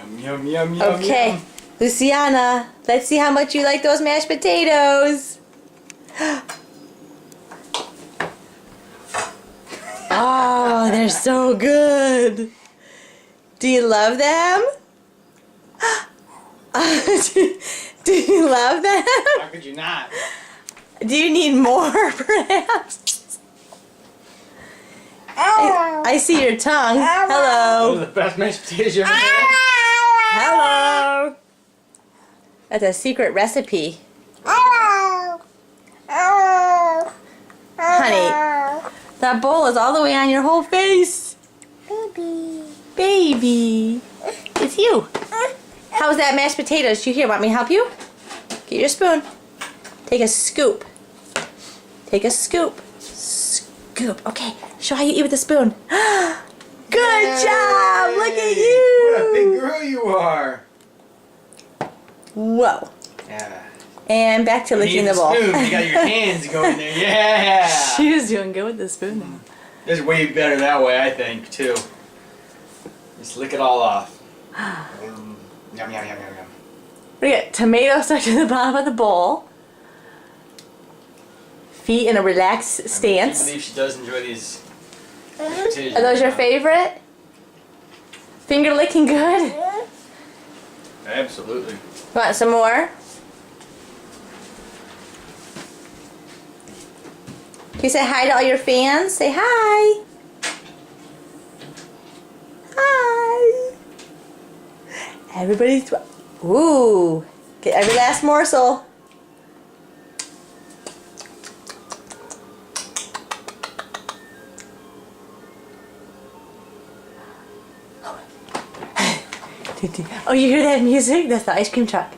Yum, yum, yum, yum, Okay, yum. Luciana, let's see how much you like those mashed potatoes. Oh, they're so good. Do you love them? Do you love them? How could you not? Do you need more, perhaps? I see your tongue. Those Hello. are the best mashed potatoes you ever had. Hello. That's a secret recipe. Honey, that bowl is all the way on your whole face. Baby. It's you. How's that mashed potatoes? You here? Want me to help you? Get your spoon. Take a scoop. Take a scoop. Scoop. Okay. Show how you eat with a spoon. Good job. Look at you. What a big girl you are. Whoa. Yeah. And back to licking the bowl. Spoon. You got your hands going there. Yeah. She was doing good with the spoon now. It's way better that way, I think, too. Just lick it all off. Yum, yum, yum, yum, yum. We got tomato stuck to the bottom of the bowl. Feet in a relaxed I stance. believe she does enjoy these potatoes. Are those your favorite? Finger licking good? Absolutely. Want some more? Can you say hi to all your fans? Say hi. Hi. Everybody's... Ooh. Get every last morsel. Oh, you hear that music? That's the ice cream truck.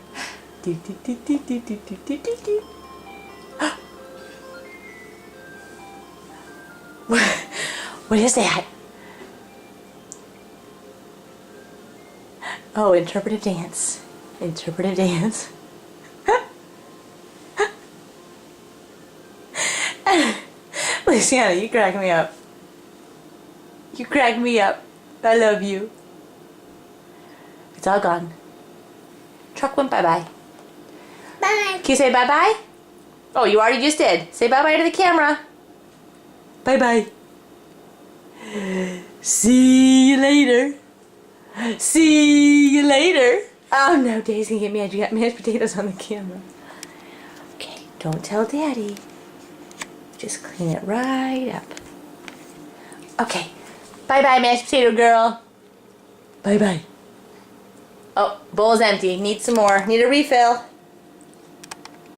What is that? Oh, interpretive dance. Interpretive dance. Luciana, you crack me up. You crack me up. I love you. It's all gone. Truck went bye-bye. Bye. Can you say bye-bye? Oh, you already just did. Say bye-bye to the camera. Bye-bye. See you later. See you later. Oh no, Daddy's gonna get mad. You got mashed potatoes on the camera. Okay, don't tell Daddy. Just clean it right up. Okay. Bye-bye, mashed potato girl. Bye-bye. Oh, bowl's empty. Need some more. Need a refill.